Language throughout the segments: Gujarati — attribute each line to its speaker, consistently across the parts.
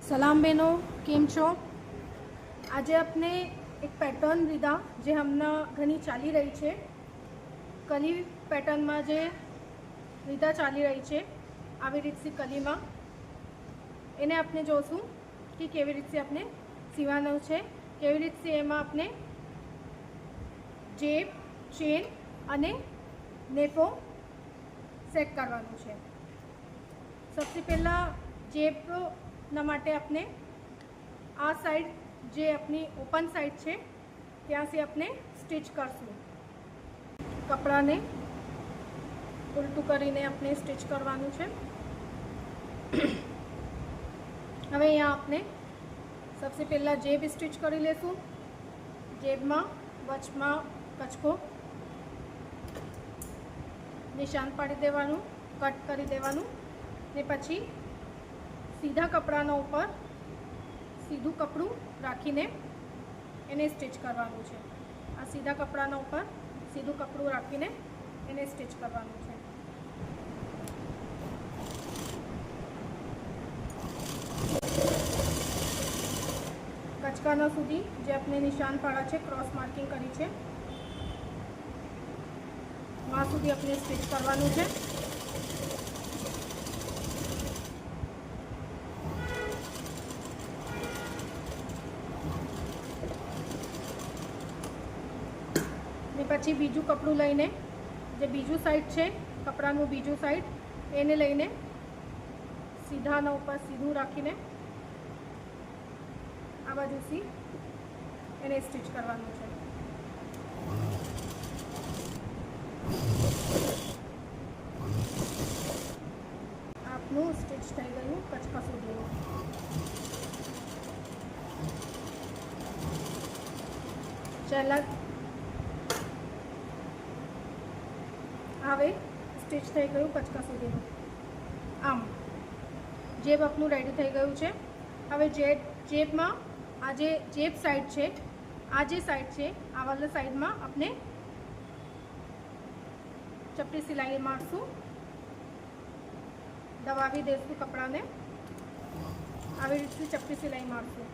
Speaker 1: સલામ બહેનો, કેમ છો? આજે આપણે એક પેટર્ન લીધા જે હમણાં ઘણી ચાલી રહી છે, કલી પેટર્નમાં જે લીધા ચાલી રહી છે આવી રીતથી કલીમાં, એને આપણે જોશું કે કેવી રીતે આપણે સીવાનું છે, કેવી રીતે એમાં આપણે જેપ, ચેન અને નેફો સેટ કરવાનું છે. સૌથી પહેલાં જેપના માટે આપણે આ સાઈડ જે આપણી ઓપન સાઈડ છે ત્યાંથી આપણે સ્ટિચ કરશું. કપડાને ઉલટું કરીને આપણે સ્ટિચ કરવાનું છે. હવે અહીંયા આપણે સૌથી પહેલાં જેબ સ્ટિચ કરી લેશું. જેબમાં વચમાં કચકો નિશાન પાડી દેવાનું, કટ કરી દેવાનું ને પછી સીધા કપડાના ઉપર સીધું કપડું રાખીને એને સ્ટિચ કરવાનું છે. આ સીધા કપડાના ઉપર સીધું કપડું રાખીને એને સ્ટિચ કરવાનું છે. કચકાના સુધી જે આપણે નિશાન પાડ્યા છે, ક્રોસ માર્કિંગ કરી છે, વहाँ સુધી આપણે સ્ટિચ કરવાનું છે. ને પછી બીજું કપડું લઈને જે બીજું સાઈડ છે કપડાનું બીજું સાઈડ એને લઈને સીધાના ઉપર સીધું રાખીને આ બાજુથી એને સ્ટિચ કરવાનું છે. આપનું સ્ટિચ થઈ ગયું કચકા સુધીનું. ચાલો હવે સ્ટિચ થઈ ગયું કચકા સુધીનું. આમ જેબ આપણું રેડી થઈ ગયું છે. હવે જેબમાં આ જે જેબ સાઈડ છે, આ જે સાઈડ છે આ વાળા સાઈડમાં આપણે ચપટી સિલાઈ મારશું, દબાવી દઈશું કપડાને. આવી રીતે ચપટી સિલાઈ મારશું.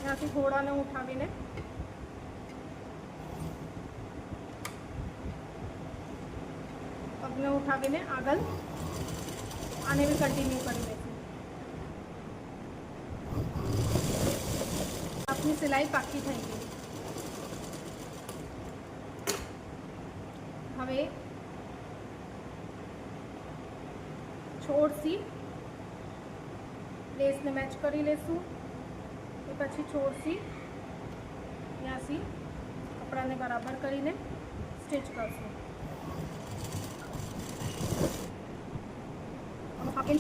Speaker 1: ત્યાંથી ઘોડાને ઉઠાવીને પગને ઉઠાવીને આગળ આને બી કન્ટિન્યુ કરી દઈશું. આપની સિલાઈ પાકી થઈ ગઈ. હવે છોડથી લેસને મેચ કરી લેશું. એ પછી છોડથી ત્યાંથી કપડાને બરાબર કરીને સ્ટિચ કરશું. આપની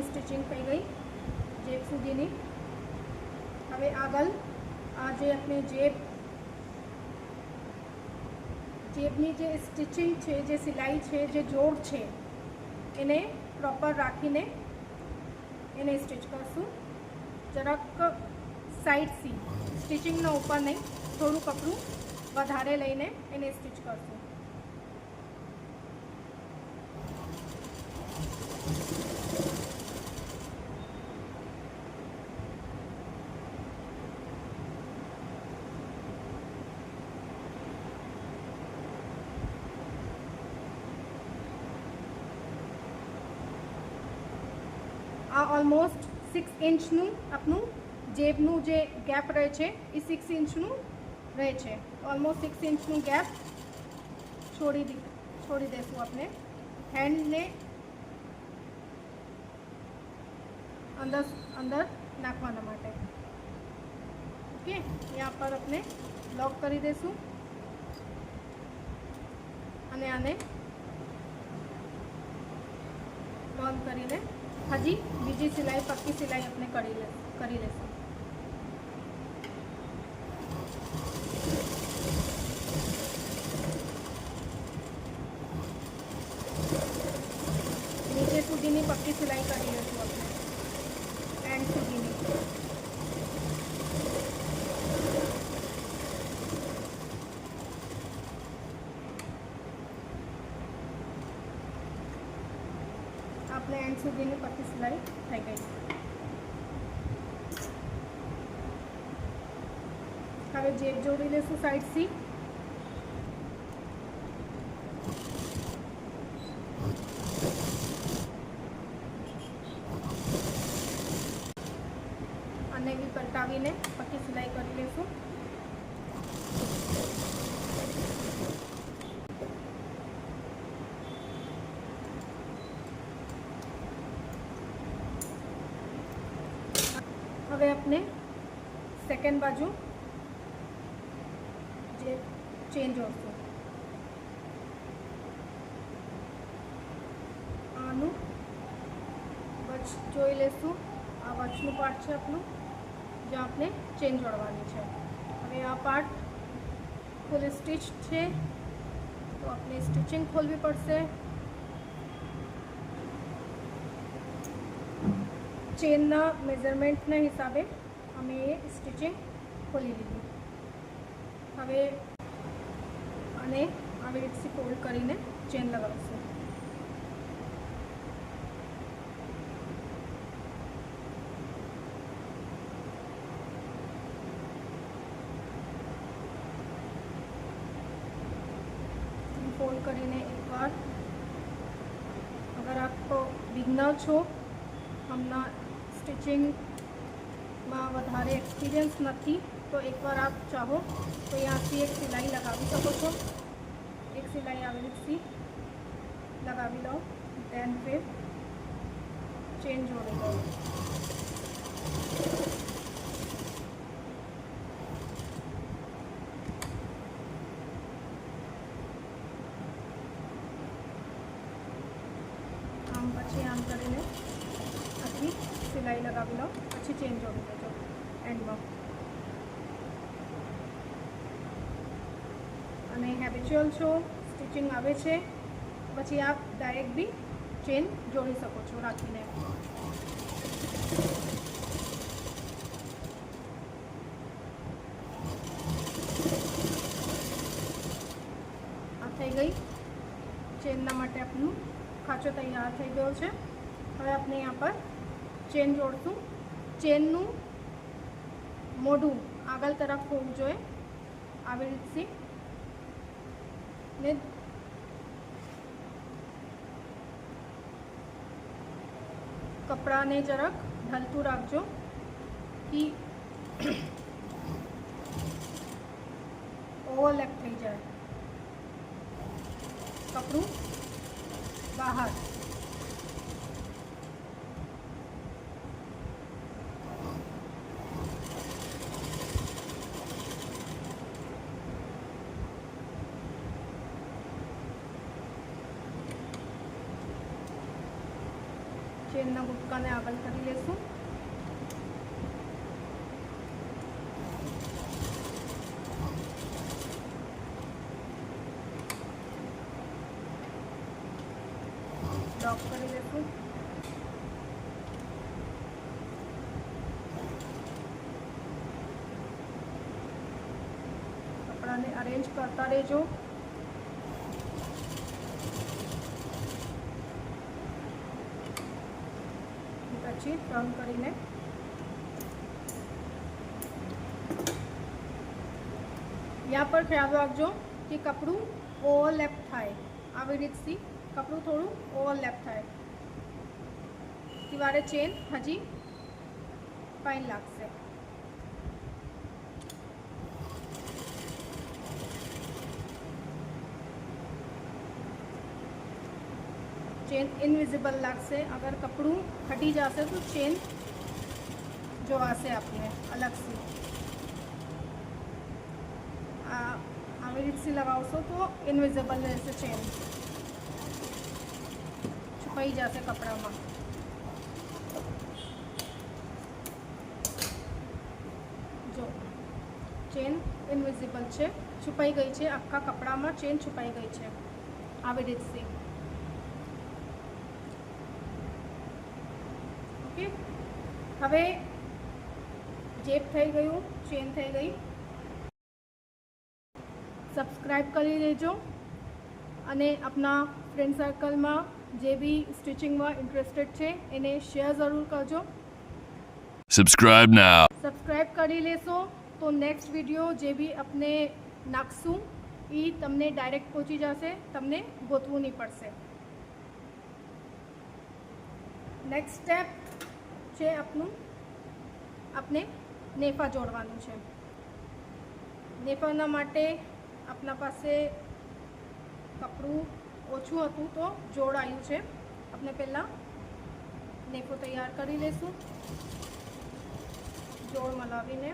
Speaker 1: સ્ટિચિંગ થઈ ગઈ જેબ સુધીની. હવે આગળ આ જે આપણે જેબની જે સ્ટિચિંગ છે, જે સિલાઈ છે, જે જોડ છે એને પ્રોપર રાખીને એને સ્ટિચ કરશું. જરાક સાઈડથી સ્ટિચિંગના ઉપર નહીં, થોડું કપડું વધારે લઈને એને સ્ટિચ કરશું. આ ઓલમોસ્ટ 6 ઇંચનું આપણું જેબનું જે ગેપ રહે છે એ 6 ઇંચનું રહે છે. ઓલમોસ્ટ 6 ઇંચનું ગેપ છોડી દઈશું આપણે હેન્ડને અંદર નાખવાના માટે. ઓકે, यहाँ पर આપણે લૉક કરી દઈશું અને આને બંધ કરીને હજી બીજી સિલાઈ, પક્કી સિલાઈ આપણે કરી લેશું. નીચે સુધીની પક્કી સિલાઈ કરી લઈશું આપણે એન્ડ સુધીની. આપણે એન્ડ સુધીની પટ્ટી સિલાઈ થઈ ગઈ. હવે જેબ જોડી લઈશું સાઈડથી. અને બી પલટાવીને પટ્ટી સિલાઈ કરી લઈશું. હવે આપણે સેકન્ડ બાજુ જે ચેન જોડશું, આનું વચ જોઈ લઈશું. આ વચનું પાર્ટ છે આપણું, જ્યાં આપણે ચેન જોડવાની છે. હવે આ પાર્ટ ફૂલ સ્ટીચ છે, તો આપણે સ્ટિચિંગ ખોલવી પડશે. ચેનના મેઝરમેન્ટના હિસાબે અમે એ સ્ટિચિંગ ખોલી લીધી. હવે આને આવી રીતથી ફોલ્ડ કરીને ચેન લગાવશું. ફોલ્ડ કરીને એકવાર, અગર આપ બિગનર છો, હમણાં સ્ટિચિંગમાં વધારે એક્સપિરિયન્સ નથી, તો એકવાર આપ ચાહો તો ત્યાંથી એક સિલાઈ લગાવી શકો છો. એક સિલાઈ આવી રીતથી લગાવી લો, દેન ફિર ચેન જોડી લો. આમ પછી આમ કરીને આખી સિલાઈ લગાવી લો, પછી ચેન જોડી દેજો એન્ડમાં. અને હેબિચ્યુઅલ છો, સ્ટિચિંગ આવે છે, પછી આપ ડાયરેક્ટ બી ચેન જોડી શકો છો રાખીને. આ થઈ ગઈ ચેનના માટે આપણું ખાંચો તૈયાર થઈ ગયો છે. હવે આપણે यहाँ પર ચેન જોડશું. ચેનનું મોઢું આગળ તરફ હોવું જોઈએ, આવી રીતથી. ને કપડાને જરાક ઢલતું રાખજો કે ઓવરલેપ થઈ જાય, કપડું બહાર. ચેનના ગુટકાને આગળ કરી લેશું. લોક કરી લેશું. કપડાને અરેન્જ કરતા રહેજો. પછી ટર્ન કરીને यहाँ पर ख्याल રાખજો કે કપડું ઓવરલેપ થાય, આવી રીતથી કપડું થોડું ઓવરલેપ થાય. દિવારે ચેન હજી ફાઇન લાગશે. चेन इनविजिबल लागसे. अगर कपड़ू हटी जासे तो चेन जो आसे आपने अलग से આવી રીતથી લગાવશો તો ઇનવિઝિબલ રહેશે. ચેન છુપાઈ જશે કપડામાં. જો ચેન ઇનવિઝિબલ છે, છુપાઈ ગઈ છે, આખા કપડામાં ચેન છુપાઈ ગઈ છે આવી રીતથી. ओके, हवे जेप थई गयुं, चेन थई गई। सब्सक्राइब करी लेजो अने अपना फ्रेंड सर्कल में जे भी स्टिचिंग में इंटरेस्टेड छे एने शेयर जरूर करजो।
Speaker 2: Subscribe now.
Speaker 1: सब्सक्राइब करी लेशो तो नेक्स्ट वीडियो जे भी अपने नाखशुं ई तमने डायरेक्ट पहुंची जशे, तमने गोतवू नहीं पड़शे। नेक्स्ट स्टेप छे अपने नेफा जोड़वानुं छे। नेफाना माटे अपना पासे कपड़ू ओछुं हतुं तो जोड़ आव्युं छे। अपने पहला नेफो तैयार करी लेशुं। जोड़ मलावीने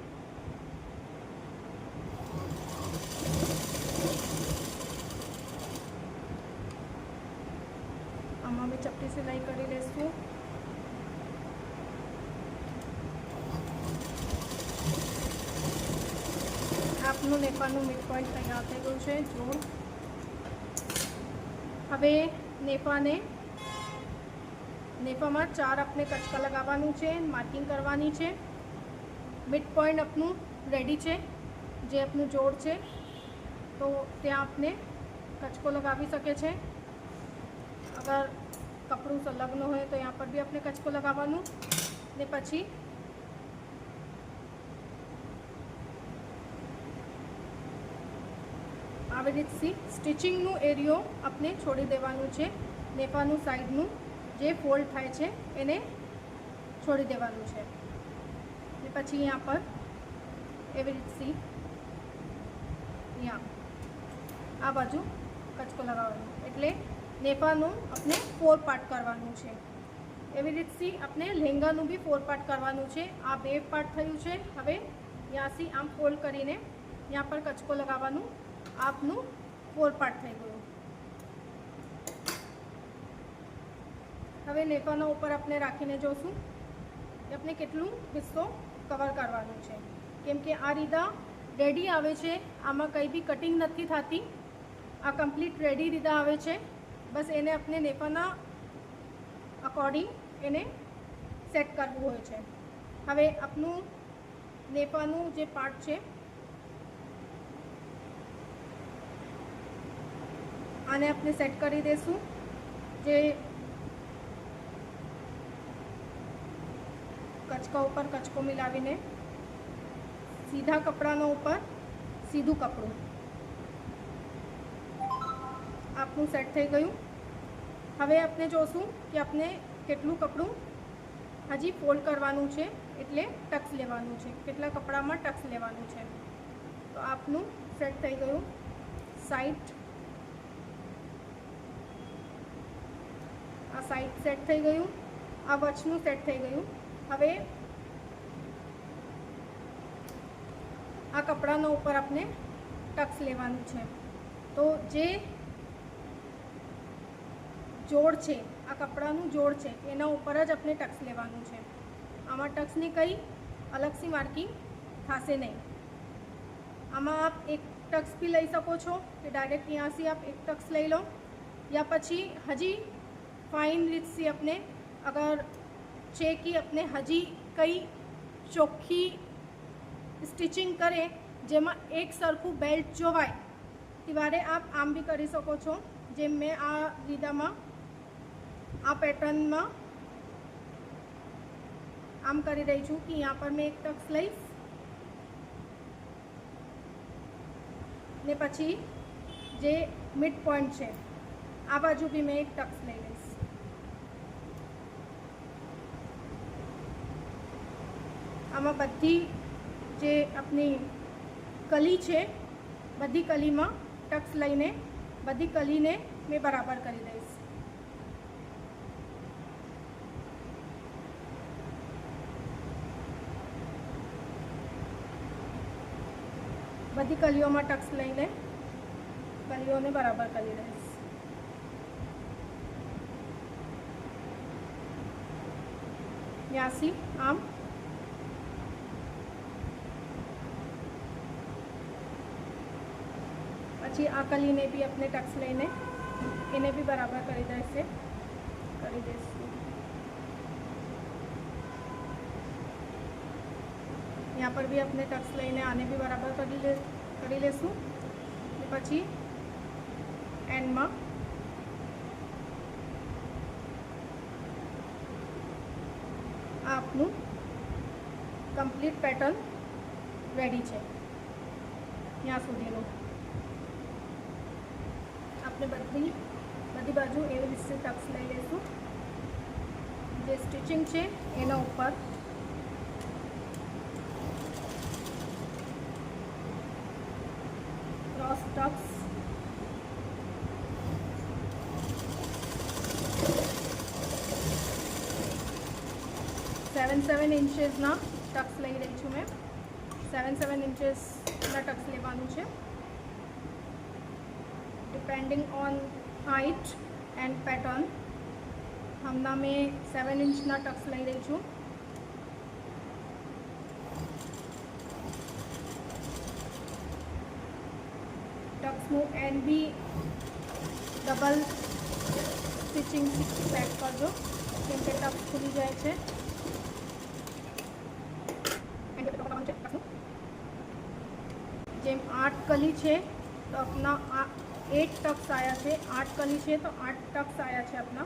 Speaker 1: आमां बी चपटी सिलाई करी लेशुं। आपनुं नेफानुं मिड पॉइंट तैयार थई गयुं छे। जोड़ हवे नेफामां 4 अपने कचका लगावानुं छे, मार्किंग करवानी छे। मिड पॉइंट अपनू रेडी है, जे अपनू जोड़ है तो त्या आपने कचको लगावी सके छे। अगर कपड़ू संलग्न हो तो यहाँ पर भी अपने कचको लगावानुं ने पछी આવી રીતથી સ્ટિચિંગનું એરિયો આપણે છોડી દેવાનું છે। નેફાનું સાઈડનું જે ફોલ્ડ થાય છે એને છોડી દેવાનું છે। ને પછી यहाँ पर એવી રીતથી यहाँ आ बाजू कचको लगावવાનો એટલે નેફાનું આપણે 4 પાર્ટ કરવાનું છે। એવી રીતથી આપણે લેંગાનું બી 4 પાર્ટ કરવાનું છે। આ 2 પાર્ટ થયું છે। હવે ત્યાંથી આમ ફોલ્ડ કરીને यहाँ पर कचको लगावવાનું। आपनु 4 पार्ट थई गयुं। हवे नेफाना उपर अपने राखीने जोशुं कि अपने केटलुं हिस्सो कवर करवानुं छे, केम के आ रीधा रेडी आवे छे। आमां कंई बी कटिंग नथी थती, आ कम्प्लीट रेडी रीधा आवे छे। बस एने अपने नेफाना अकॉर्डिंग एने सेट करवुं होय छे। हवे आपनुं नेफानुं जे पार्ट छे आने अपने सेट करी देशुं। जे कचका ऊपर कचको मिलावीने सीधा कपड़ानो ऊपर सीधुं कपड़ू आपनु सेट थई गयुं। हवे आपने जोशुं कि आपने केटलुं कपड़ू हजी फोल्ड करवानुं छे, एटले टक्स लेवानुं छे, केटला कपड़ामां टक्स लेवानुं छे। तो आपनु सेट थई गयुं। साइड आ साइड सेट थई गयुं। आ वचनु सेट थई गयुं। हवे आ कपड़ानो ऊपर आपने टक्स लेवानुं छे। तो जे जोड़ छे, आ कपड़ानुं जोड़ छे एना ऊपर ज आपने टक्स लेवानुं छे। आमां टक्सनी कई अलगथी मार्किंग थशे नहीं। आमां आप एक टक्स भी लई सको छो कि डायरेक्ट यहाँथी आप एक टक्स लई लो, या पछी हजी फाइन रीत से अपने अगर छे कि अपने हजी कई चोख्खी स्टिचिंग करें जेमा एक सरखू बेल्ट जोवाय त्यारे आप आम भी करी सको छो। जेम मैं आ रीधा में आ पेटर्न में आम करी रही छूँ कि यहाँ पर मैं एक टक्स लईश ने पछी जे मिड पॉइंट है आ बाजू भी मैं एक टक्स लई लईश। आमां बधी जे अपनी कली है बधी कली में टक्स लईने बधी कली ने मैं बराबर करी दईश। बधी कलीओं में टक्स लईने कलीओं ने बराबर करी दईश। यासी आम पछी आ कली ने भी अपने टक्स लईने इन्हें भी बराबर करी देशे। यहाँ पर भी अपने टक्स लईने आने भी बराबर કરી લેશું ને પછી એન્ડમાં આ આપનું કમ્પ્લીટ પેટર્ન રેડી છે ત્યાં સુધીનું આપણે બધી બાજુ એવી રીતે ટક્સ લઈ લઈશું જે સ્ટિચિંગ છે એના ઉપર ક્રોસ ટક્સ સેવન ઇંચીસના ટક્સ લઈ રહી છું મેં 7 ઇંચીસના ટક્સ લેવાનું છે depending on height and pattern हमना में 7 इंचना टक्स लई रही छूँ टक्सનું એન્ડ બી ડબલ સ્ટિચિંગથી પેક કરજો કેમ કે ટક્સ ખુલી જાય છે જેમ 8 કલી છે તો अपना 8 टक्स आया है 8 कली है तो 8 टक्स आया है अपना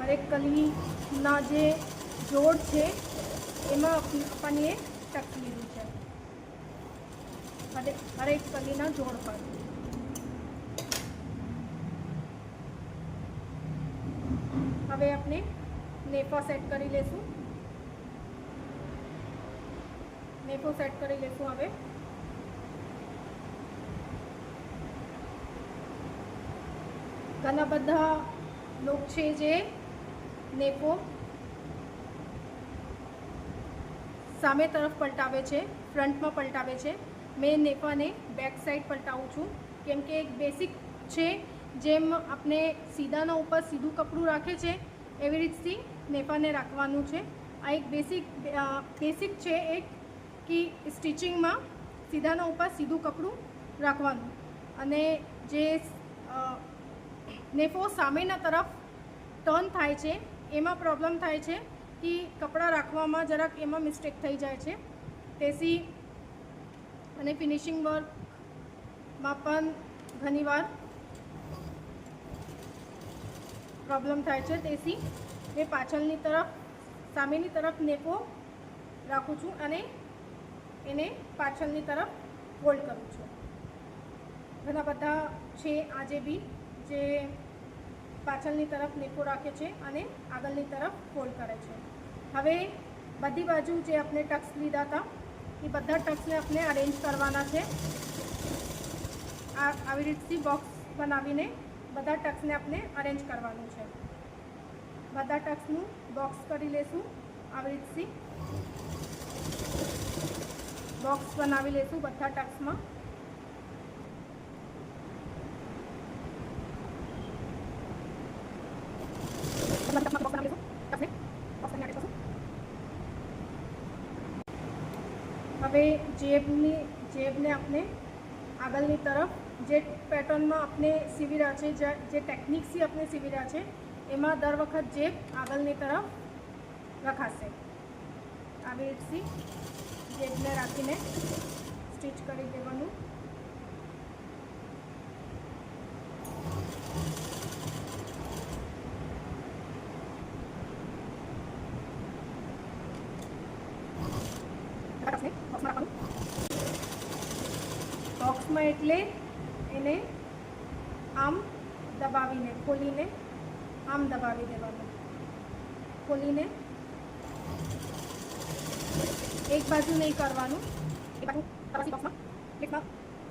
Speaker 1: हर एक कली ना जे जोड़ है एमा अपन ये टक्स लीधुं है हर एक कली ना जोड़ पर હવે આપણે નેફો સેટ કરી લેશું હવે ઘણા બધા લોક છે જે નેફો સામે તરફ પલટાવે છે ફ્રન્ટમાં પલટાવે છે મેં નેફાને બેક સાઈડ પલટાવું છું કેમ કે એક બેસિક છે જેમ આપણે સીધાના ઉપર સીધું કપડું રાખે છે એવી રીતથી નેફાને રાખવાનું છે આ એક બેસિક છે એક કે સ્ટિચિંગમાં સીધાના ઉપર સીધું કપડું રાખવાનું અને જે નેફો સામેના તરફ ટર્ન થાય છે એમાં પ્રોબ્લેમ થાય છે કે કપડાં રાખવામાં જરાક એમાં મિસ્ટેક થઈ જાય છે તેથી અને ફિનિશિંગ વર્કમાં પણ ઘણીવાર प्रॉब्लम थाय छे तेसी मैं पाछळनी तरफ सामेनी तरफ नेफो राखुं छुं अने एने पाछळनी तरफ फोल्ड करूं छुं घणा बधा छे आजे बी जे पाछळनी तरफ नेफो राखे छे अने आगळनी तरफ फोल्ड करे छे हवे बधी बाजू जे आपणे टक्स लीधा था ए बधा टक्सने आपणे अरेन्ज करवाना छे આવી રીતથી બોક્સ બનાવીને બધા ટક્સને આપણે અરેન્જ કરવાનું છે બધા ટક્સનું બોક્સ કરી લેશું આવી રીતથી બોક્સ બનાવી લેશું બધા ટક્સમાં હવે જેબને આપણે આગળની તરફ જે પેટર્નમાં આપણે સીવી રહ્યા છે જે ટેકનિકથી આપણે સીવી રહ્યા છે એમાં દર વખત જેબ આગળની તરફ રખાશે આવી રીતથી જેબને રાખીને સ્ટિચ કરી દેવાનું બોક્સમાં એટલે એને આમ દબાવીને ખોલીને આમ દબાવી દેવાનું ખોલીને એક બાજુ નહીં કરવાનું એક બાજુ તરફથી બોક્સમાં ક્લિપમાં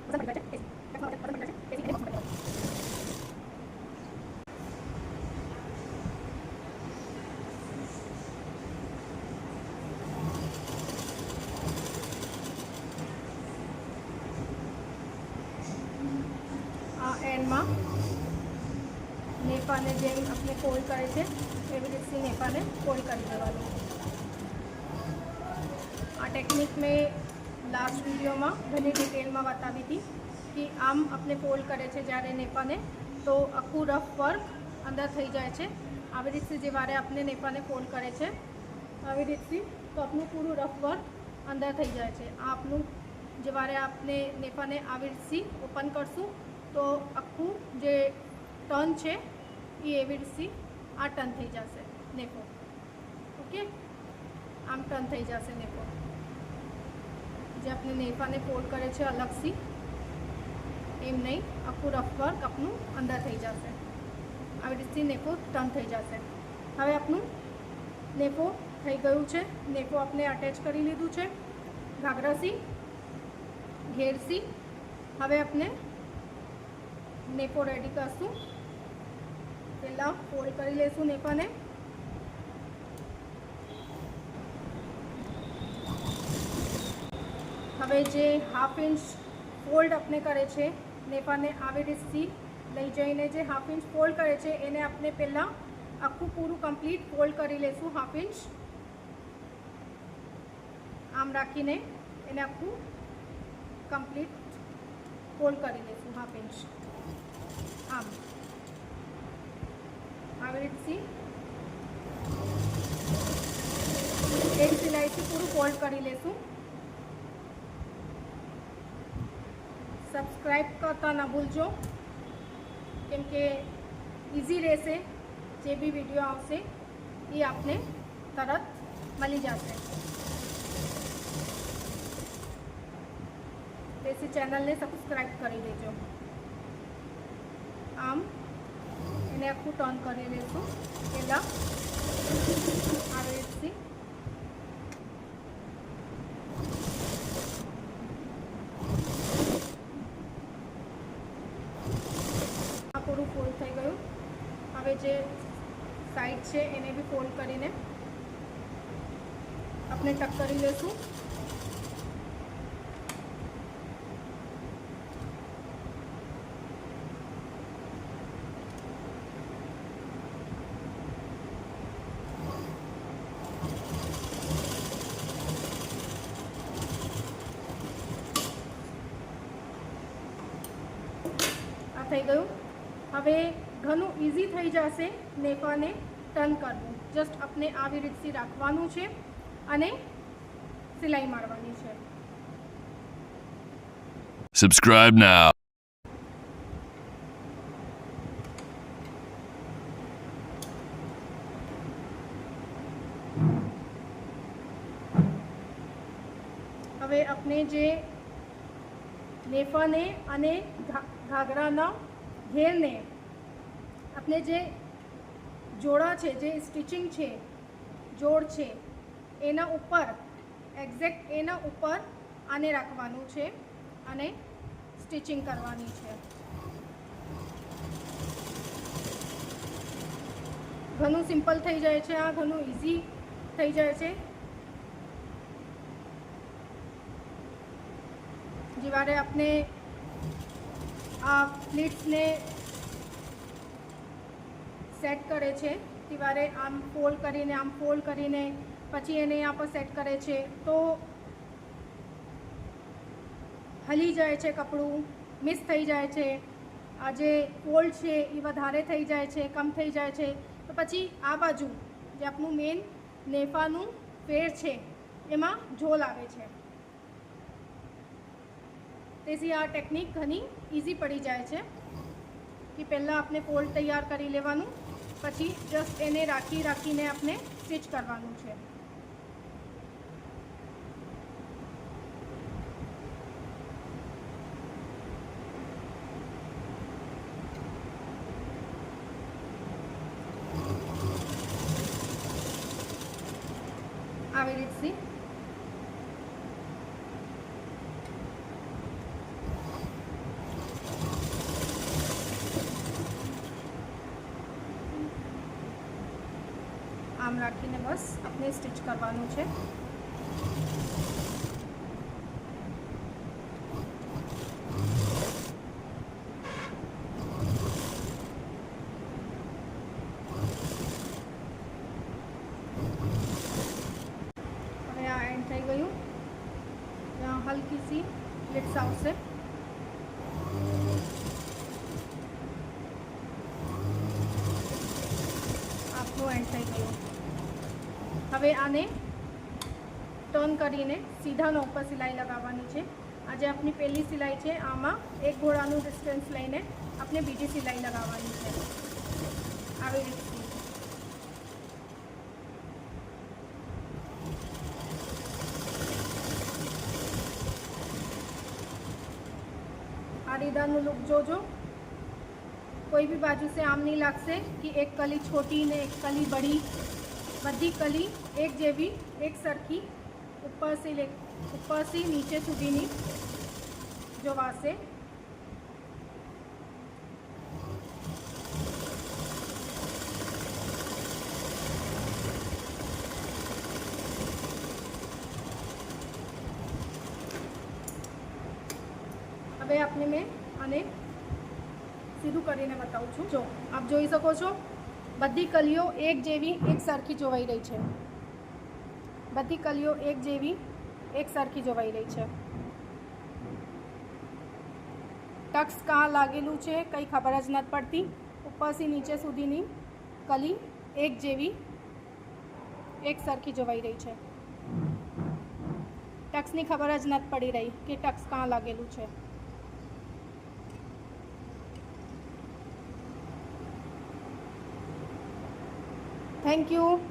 Speaker 1: વજન પડી જાય છે એન્ડમાં નેફાને જેમ આપણે ફોલ્ડ કરે છે એવી રીતથી નેફાને ફોલ્ડ કરી દેવાનું આ ટેકનિક મેં લાસ્ટ વિડીયોમાં ઘણી ડિટેલમાં બતાવી હતી કે આમ આપણે ફોલ્ડ કરે છે જ્યારે નેપાને તો આખું રફ વર્ક અંદર થઈ જાય છે. આવી રીતથી જે વારે આપણે નેપાને ફોલ્ડ કરે છે આવી રીતથી તો આપણું પૂરું રફ વર્ક અંદર થઈ જાય છે. આ આપણું જે વારે આપણે નેપાને આવી રીતથી ઓપન કરશું તો આખું જે ટર્ન છે એ એવી રીતથી આ ટર્ન થઈ જશે નેપો. ઓકે, આમ ટર્ન થઈ જશે નેપો. જે આપણે નેપાને ફોલ્ડ કરે છે અલગથી એમ નહીં, આખું રફ વર્ક આપણું અંદર થઈ જશે. આવી રીતથી નેપો ટર્ન થઈ જશે. હવે આપણું નેપો થઈ ગયું છે. નેપો આપણે અટેચ કરી લીધું છે ઘાઘરાથી ઘેરથી. હવે આપણે નેપો રેડી કરશું. પહેલાં ફોલ્ડ કરી લઈશું નેપાને. હવે જે 1/2 ઇંચ ફોલ્ડ આપણે કરે છે નેપાને આવી રીતથી લઈ જઈને જે 1/2 ઇંચ ફોલ્ડ કરે છે એને આપણે પહેલાં આખું પૂરું કમ્પ્લીટ ફોલ્ડ કરી લઈશું 1/2 ઇંચ. આમ રાખીને એને આખું કમ્પ્લીટ ફોલ્ડ કરી લઈશું 1/2 ઇંચ. આમ આવી રીતથી એક સિલાઈથી પૂરું ફોલ્ડ કરી લઈશું. સબસ્ક્રાઈબ કરતા ના ભૂલજો કેમ કે ઇઝી રહેશે. જે બી વિડીયો આવશે એ આપને તરત મળી જશે. તેથી ચેનલને સબસ્ક્રાઈબ કરી દેજો. આમ એને આખું ટર્ન કરી લઈશું પહેલાં આવી રીતથી. આ પૂરું ફોલ્ડ થઈ ગયું. હવે જે સાઈડ છે એને બી ફોલ્ડ કરીને આપણે ટક કરી લઈશું. આ થઈ ગયું. હવે ઘણું ઇઝી થઈ જશે નેપાને ટર્ન કરવું. જસ્ટ આપણે આવી રીતથી રાખવાનું છે અને સિલાઈ મારવાની છે.
Speaker 2: Subscribe now.
Speaker 1: હવે આપણે જે નેફાને અને ઘાઘરાના ઘેરને આપણે જે જોડા છે, જે સ્ટિચિંગ છે, જોડ છે એના ઉપર એક્ઝેક્ટ એના ઉપર આને રાખવાનું છે અને સ્ટિચિંગ કરવાની છે. ઘણું સિમ્પલ થઈ જાય છે. આ ઘણું ઇઝી થઈ જાય છે. જેવારે આપણે આ પ્લીટ્સને સેટ કરે છે તેવારે આમ ફોલ્ડ કરીને પછી એને यहाँ પર સેટ કરે છે તો હલી જાય છે કપડું, મિસ થઈ જાય છે. આ જે ફોલ્ડ છે એ વધારે થઈ જાય છે, કમ થઈ જાય છે તો પછી આ બાજુ જે આપણું મેન નેફાનું ફેર છે એમાં ઝોલ આવે છે. તેથી આ ટેકનિક ઘણી ઇઝી પડી જાય છે કે પહેલાં આપણે ફોલ્ડ તૈયાર કરી લેવાનું, પછી જસ્ટ એને રાખીને આપણે સ્ટિચ કરવાનું છે. આવી રીતથી આમ રાખીને બસ આપણે સ્ટિચ કરવાનું છે. હવે આ એન્ડ થઈ ગયું. હલકી સી લિટ્સ આવશે. આપણું એન્ડ થઈ ગયું. હવે આને ટર્ન કરીને સીધાનો ઉપર સિલાઈ લગાવવાની છે. આજે આપણી પહેલી સિલાઈ છે. આમાં એક ઘોડાનું ડિસ્ટન્સ લઈને આપણે બીજી સિલાઈ લગાવવાની છે. આવી રીતે આ રીદાનું લુક જોજો. કોઈ भी बाजू से आम नहीं लगसे कि एक कली छोटी ने एक कली बड़ी, बधी कली एक जेवी एक सरखी ऊपर से नीचे सुधीनी जो वासे હવે આપને મેં આને સીધું કરીને બતાવું છું. જો આપ જોઈ શકો છો બધી કલીઓ એક જેવી એક સરખી જોવાઈ રહી છે. બધી કલીઓ એક જેવી એક સરખી જોવાઈ રહી છે. ટક્સ કાં લાગેલું છે કંઈ ખબર જ નથી પડતી. ઉપરથી નીચે સુધીની કલી એક જેવી એક સરખી જોવાઈ રહી છે. ટક્સની ખબર જ નથી પડી રહી કે ટક્સ કાં લાગેલું છે. Thank you.